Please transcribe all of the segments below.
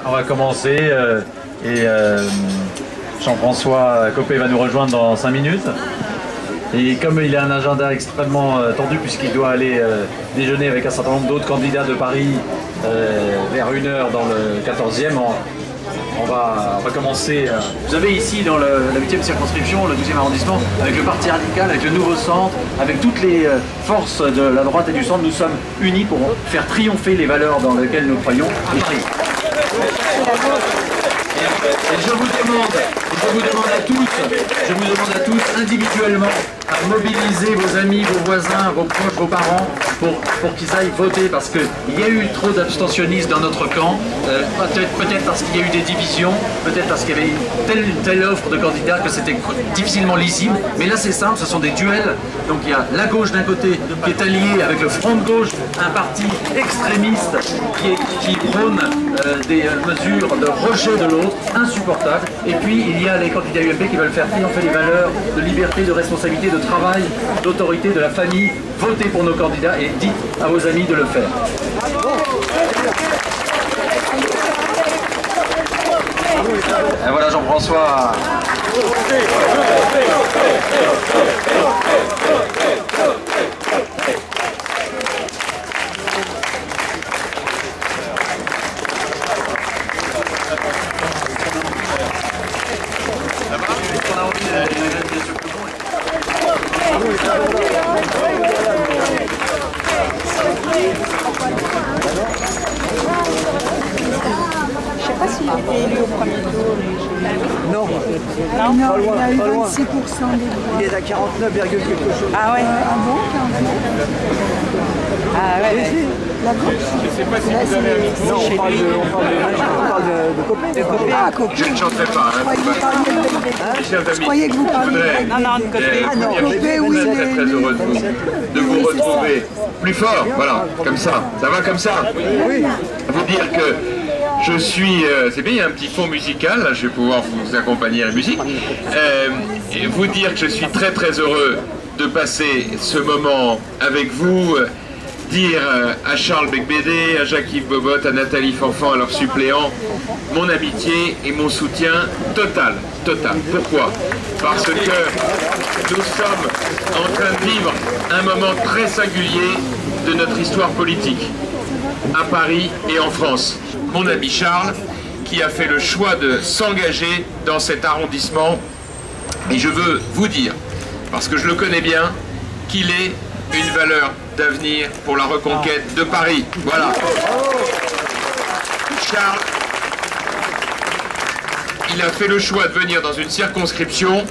On va commencer et Jean-François Copé va nous rejoindre dans 5 minutes. Et comme il a un agenda extrêmement tendu puisqu'il doit aller déjeuner avec un certain nombre d'autres candidats de Paris vers 1h dans le 14e, on va commencer. Vous avez ici dans la 8e circonscription, le 12e arrondissement, avec le Parti radical, avec le Nouveau Centre, avec toutes les forces de la droite et du centre, nous sommes unis pour faire triompher les valeurs dans lesquelles nous croyons à Paris. Et je vous demande à tous individuellement à mobiliser vos amis, vos voisins, vos proches, vos parents pour qu'ils aillent voter, parce qu'il y a eu trop d'abstentionnistes dans notre camp, peut-être parce qu'il y a eu des divisions, peut-être parce qu'il y avait une telle offre de candidats que c'était difficilement lisible, mais là c'est simple, ce sont des duels. Donc il y a la gauche d'un côté qui est alliée avec le Front de gauche, un parti extrémiste qui prône des mesures de rejet de l'autre, insupportables, et puis il y a les candidats UMP qui veulent faire triompher les valeurs de liberté, de responsabilité, de travail, d'autorité, de la famille. Votez pour nos candidats et dites à vos amis de le faire. Et voilà Jean-François. Je sais pas s'il a été élu au premier tour. Non, Non, il a eu 26% des voix. il est à 49, quelque chose. Ah ouais. Ah bon, 49. Ah ouais. La gauche. Je sais pas si vous avez un micro. Non, on parle de Copé. Ah, Copé. Je ne chanterai pas. Je croyais que vous parliez de Non, non, de Copé. Ah non, Copé, oui. Très heureux de vous retrouver. Plus fort, voilà, comme ça. Ça va comme ça? Oui. Vous dire que je suis... c'est bien, il y a un petit fond musical, là, je vais pouvoir vous accompagner à la musique. Et vous dire que je suis très très heureux de passer ce moment avec vous. Dire à Charles Becbédé, à Jacques-Yves Bobot, à Nathalie Fanfan, à leurs suppléants, mon amitié et mon soutien total. Pourquoi? Parce que nous sommes en train de vivre un moment très singulier de notre histoire politique, à Paris et en France. Mon ami Charles, qui a fait le choix de s'engager dans cet arrondissement, et je veux vous dire, parce que je le connais bien, qu'il est une valeur d'avenir pour la reconquête de Paris. Voilà. Charles, il a fait le choix de venir dans une circonscription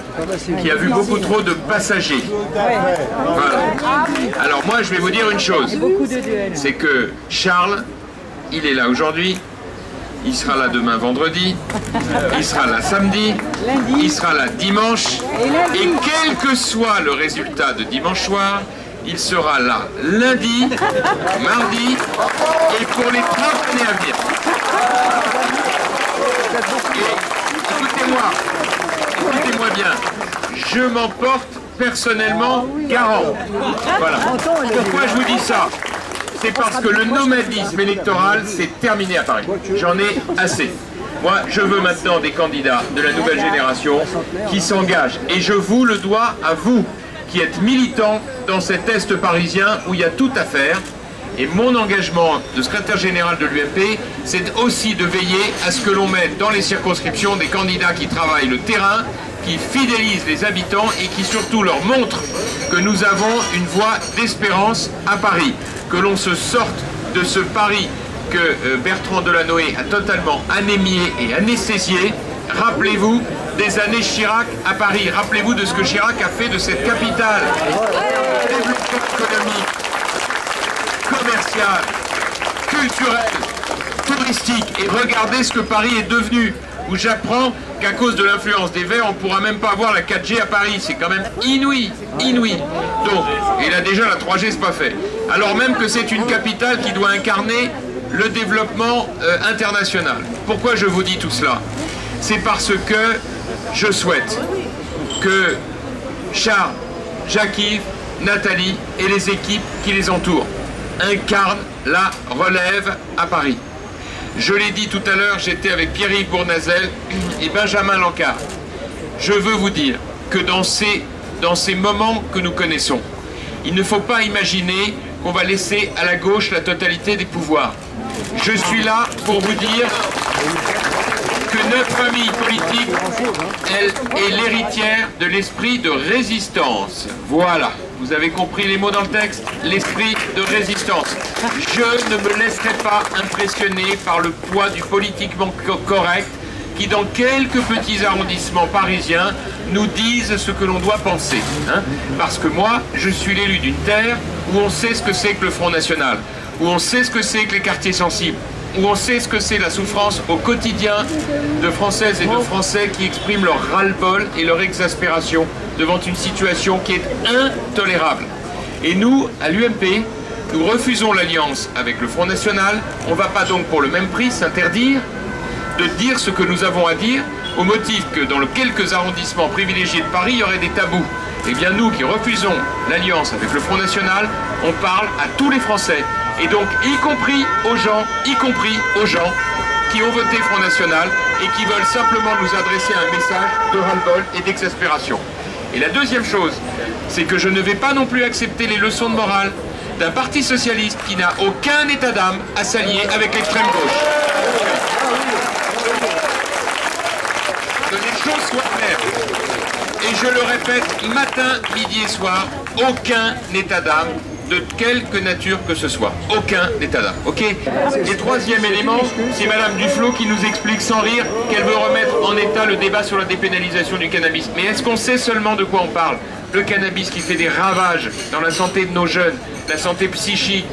qui a vu beaucoup trop de passagers. Voilà. Alors moi, je vais vous dire une chose. C'est que Charles, il est là aujourd'hui. Il sera là demain vendredi, il sera là samedi, il sera là dimanche, et quel que soit le résultat de dimanche soir, il sera là lundi, mardi, et pour les 30 années à venir. Écoutez-moi bien, je m'en porte personnellement garant. Voilà. Pourquoi je vous dis ça? C'est parce que le nomadisme électoral s'est terminé à Paris. J'en ai assez. Moi, je veux maintenant des candidats de la nouvelle génération qui s'engagent. Et je vous le dois à vous, qui êtes militants dans cet Est parisien où il y a tout à faire. Et mon engagement de secrétaire général de l'UMP, c'est aussi de veiller à ce que l'on mette dans les circonscriptions des candidats qui travaillent le terrain, qui fidélisent les habitants et qui surtout leur montrent que nous avons une voie d'espérance à Paris. Que l'on se sorte de ce Paris que Bertrand Delanoë a totalement anémié et anesthésié. Rappelez-vous des années Chirac à Paris. Rappelez-vous de ce que Chirac a fait de cette capitale. Développement économique, commercial, culturel, touristique. Et regardez ce que Paris est devenu. Où j'apprends qu'à cause de l'influence des Verts, on ne pourra même pas avoir la 4G à Paris. C'est quand même inouï, inouï. Donc, et là déjà la 3G, c'est pas fait. Alors même que c'est une capitale qui doit incarner le développement international. Pourquoi je vous dis tout cela? C'est parce que je souhaite que Charles, Jacques-Yves, Nathalie et les équipes qui les entourent incarnent la relève à Paris. Je l'ai dit tout à l'heure, j'étais avec Pierre-Yves Bournazel et Benjamin Lancard. Je veux vous dire que dans ces moments que nous connaissons, il ne faut pas imaginer qu'on va laisser à la gauche la totalité des pouvoirs. Je suis là pour vous dire que notre famille politique, elle est l'héritière de l'esprit de résistance. Voilà, vous avez compris les mots dans le texte, l'esprit de résistance. Je ne me laisserai pas impressionner par le poids du politiquement correct qui, dans quelques petits arrondissements parisiens, nous disent ce que l'on doit penser. Parce que moi, je suis l'élu d'une terre où on sait ce que c'est que le Front National, où on sait ce que c'est que les quartiers sensibles, où on sait ce que c'est la souffrance au quotidien de Françaises et de Français qui expriment leur ras-le-bol et leur exaspération devant une situation qui est intolérable. Et nous, à l'UMP, nous refusons l'alliance avec le Front National. On ne va pas donc pour le même prix s'interdire de dire ce que nous avons à dire, au motif que dans les quelques arrondissements privilégiés de Paris, il y aurait des tabous. Eh bien nous qui refusons l'alliance avec le Front National, on parle à tous les Français. Et donc, y compris aux gens qui ont voté Front National et qui veulent simplement nous adresser un message de ras-le-bol et d'exaspération. Et la deuxième chose, c'est que je ne vais pas non plus accepter les leçons de morale d'un parti socialiste qui n'a aucun état d'âme à s'allier avec l'extrême gauche. Que les choses soient claires. Et je le répète matin, midi et soir, aucun état d'âme de quelque nature que ce soit. Aucun état d'âme. Ok. Et troisième élément, c'est Madame Duflot qui nous explique sans rire qu'elle veut remettre en état le débat sur la dépénalisation du cannabis. Mais est-ce qu'on sait seulement de quoi on parle? Le cannabis qui fait des ravages dans la santé de nos jeunes, la santé psychique,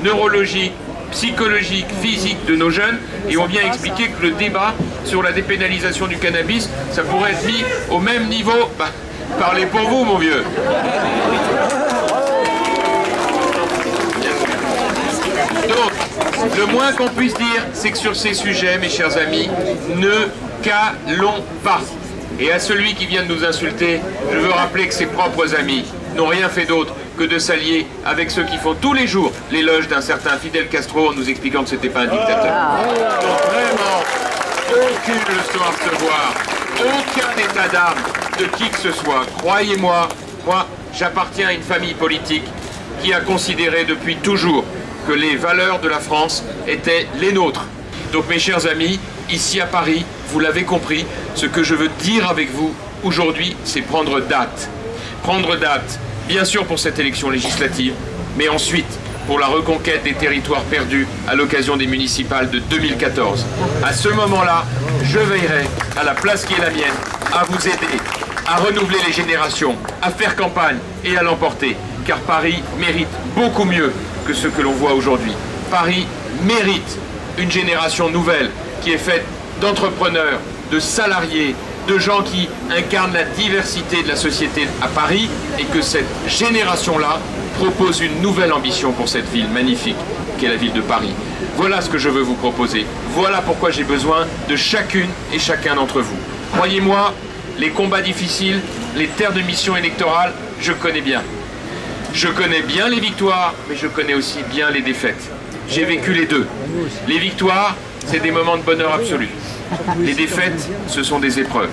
neurologique, psychologique, physique de nos jeunes, et on vient expliquer que le débat sur la dépénalisation du cannabis, ça pourrait être mis au même niveau. Bah, parlez pour vous, mon vieux. Donc, le moins qu'on puisse dire, c'est que sur ces sujets, mes chers amis, ne calons pas. Et à celui qui vient de nous insulter, je veux rappeler que ses propres amis n'ont rien fait d'autre que de s'allier avec ceux qui font tous les jours l'éloge d'un certain Fidel Castro en nous expliquant que c'était pas un dictateur. Donc vraiment, aucune leçon à recevoir, aucun état d'âme de qui que ce soit. Croyez-moi, moi, j'appartiens à une famille politique qui a considéré depuis toujours que les valeurs de la France étaient les nôtres. Donc mes chers amis, ici à Paris, vous l'avez compris, ce que je veux dire avec vous aujourd'hui, c'est prendre date. Prendre date, bien sûr pour cette élection législative, mais ensuite pour la reconquête des territoires perdus à l'occasion des municipales de 2014. À ce moment-là, je veillerai, à la place qui est la mienne, à vous aider, à renouveler les générations, à faire campagne et à l'emporter. Car Paris mérite beaucoup mieux que ce que l'on voit aujourd'hui. Paris mérite une génération nouvelle qui est faite d'entrepreneurs, de salariés, de gens qui incarnent la diversité de la société à Paris, et que cette génération-là propose une nouvelle ambition pour cette ville magnifique qu'est la ville de Paris. Voilà ce que je veux vous proposer. Voilà pourquoi j'ai besoin de chacune et chacun d'entre vous. Croyez-moi, les combats difficiles, les terres de mission électorale, je connais bien. Je connais bien les victoires, mais je connais aussi bien les défaites. J'ai vécu les deux. Les victoires, c'est des moments de bonheur absolu. Les défaites, ce sont des épreuves.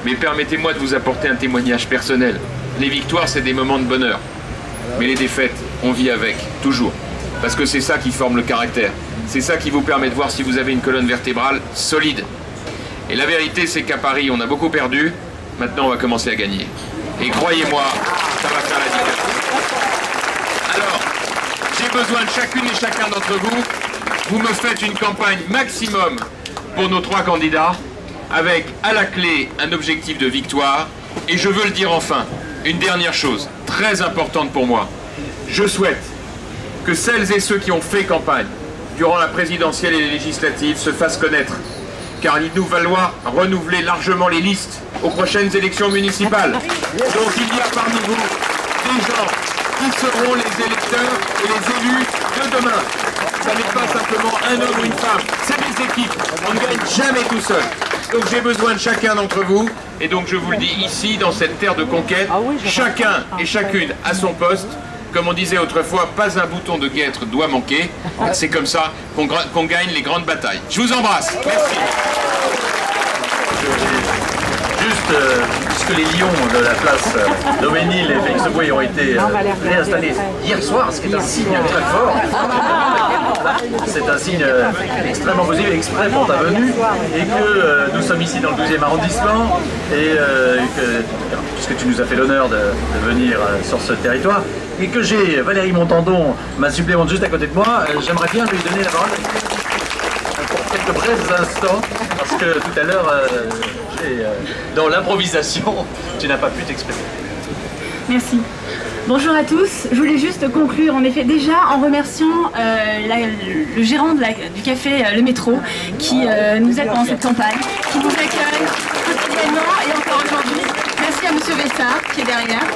Mais permettez-moi de vous apporter un témoignage personnel. Les victoires, c'est des moments de bonheur. Mais les défaites, on vit avec, toujours. Parce que c'est ça qui forme le caractère. C'est ça qui vous permet de voir si vous avez une colonne vertébrale solide. Et la vérité, c'est qu'à Paris, on a beaucoup perdu. Maintenant, on va commencer à gagner. Et croyez-moi, ça va faire la différence. Alors, j'ai besoin de chacune et chacun d'entre vous. Vous me faites une campagne maximum pour nos 3 candidats, avec à la clé un objectif de victoire. Et je veux le dire enfin, une dernière chose, très importante pour moi. Je souhaite que celles et ceux qui ont fait campagne durant la présidentielle et les législatives se fassent connaître. Car il nous falloir renouveler largement les listes aux prochaines élections municipales. Donc il y a parmi vous des gens qui seront les électeurs et les élus de demain. Ça n'est pas simplement un homme ou une femme, c'est des équipes. On ne gagne jamais tout seul. Donc j'ai besoin de chacun d'entre vous, et donc je vous le dis ici, dans cette terre de conquête, chacun et chacune à son poste, Comme on disait autrefois, pas un bouton de guêtre doit manquer. C'est comme ça qu'on gagne les grandes batailles. Je vous embrasse. Merci. Juste, puisque les lions de la place Daumesnil et Félix Eboye ont été réinstallés hier soir, ce qui est un signe très fort. C'est un signe extrêmement positif, exprès pour ta venue, et que nous sommes ici dans le 12e arrondissement, et puisque tu nous as fait l'honneur de venir sur ce territoire, et que j'ai Valérie Montandon, ma suppléante juste à côté de moi, j'aimerais bien lui donner la parole pour quelques brefs instants, parce que tout à l'heure, dans l'improvisation, tu n'as pas pu t'exprimer. Merci. Bonjour à tous. Je voulais juste conclure en effet déjà en remerciant le gérant du café Le Métro qui nous aide pendant cette campagne, qui nous accueille quotidiennement et encore aujourd'hui. Merci à Monsieur Vessard qui est derrière.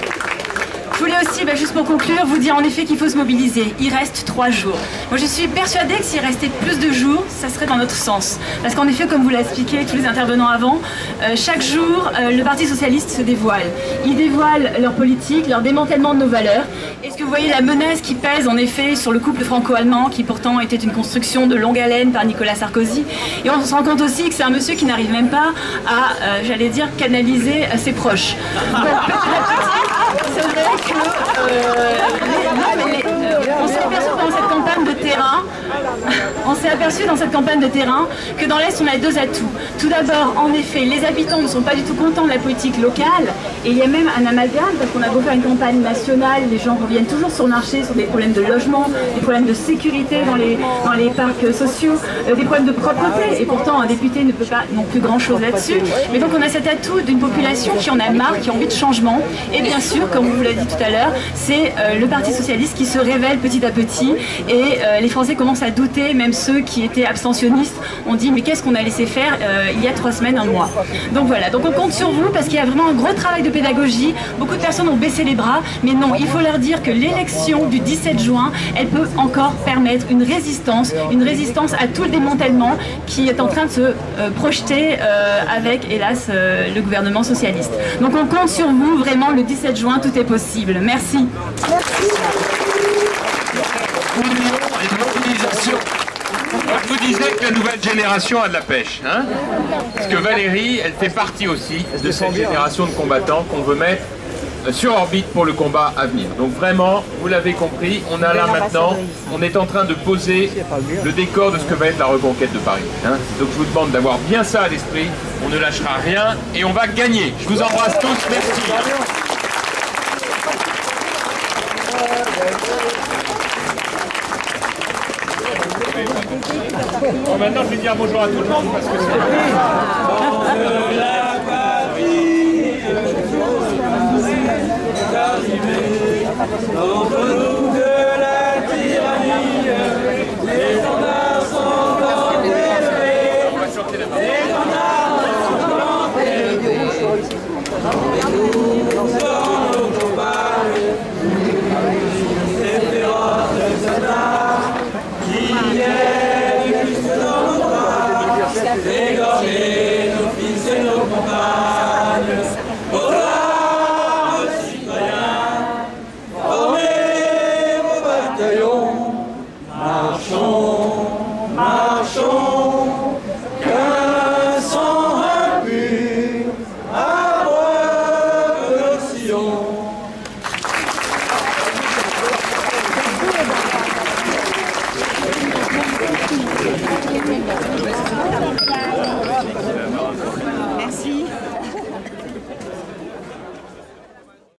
Je voulais aussi, juste pour conclure, vous dire en effet qu'il faut se mobiliser. Il reste 3 jours. Moi je suis persuadée que s'il restait plus de jours, ça serait dans notre sens. Parce qu'en effet, comme vous l'avez expliqué tous les intervenants avant, chaque jour, le Parti Socialiste se dévoile. Ils dévoilent leur politique, leur démantèlement de nos valeurs. Est-ce que vous voyez la menace qui pèse en effet sur le couple franco-allemand, qui pourtant était une construction de longue haleine par Nicolas Sarkozy. Et on se rend compte aussi que c'est un monsieur qui n'arrive même pas à, j'allais dire, canaliser ses proches. Donc, c'est vrai que on s'est aperçu dans cette campagne de terrain, que dans l'Est on a 2 atouts. Tout d'abord, en effet, les habitants ne sont pas du tout contents de la politique locale, et il y a même un amalgame parce qu'on a beau faire une campagne nationale, les gens reviennent toujours sur le marché sur des problèmes de logement, des problèmes de sécurité dans les parcs sociaux, des problèmes de propreté, et pourtant un député ne peut pas non plus grand chose là-dessus. Mais donc on a cet atout d'une population qui en a marre, qui a envie de changement, et bien sûr, comme on vous l'a dit tout à l'heure, c'est le Parti Socialiste qui se révèle petit à petit, et les Français commencent à douter, même ceux qui étaient abstentionnistes ont dit mais qu'est-ce qu'on a laissé faire il y a 3 semaines, 1 mois. Donc voilà, donc on compte sur vous parce qu'il y a vraiment un gros travail de pédagogie. Beaucoup de personnes ont baissé les bras, mais non, il faut leur dire que l'élection du 17 juin, elle peut encore permettre une résistance à tout le démantèlement qui est en train de se projeter avec, hélas, le gouvernement socialiste. Donc on compte sur vous, vraiment, le 17 juin, tout est possible. Merci. Je vous disais que la nouvelle génération a de la pêche, hein, parce que Valérie, elle fait partie aussi de cette génération de combattants qu'on veut mettre sur orbite pour le combat à venir. Donc vraiment, vous l'avez compris, on a là maintenant, on est en train de poser le décor de ce que va être la reconquête de Paris. Hein. Donc je vous demande d'avoir bien ça à l'esprit, on ne lâchera rien et on va gagner. Je vous embrasse tous, merci. Bon, maintenant je vais dire bonjour à tout le monde parce que c'est... Entre nous de la tyrannie, les standards sont élevés. On va chanter la main. Les standards sont élevés. Nous sommes nos combats, ces féroces soldats qui viennent jusque dans nos bras, égorger nos fils et nos compagnes. Marchons, qu'un sang impur abreuve nos sillons.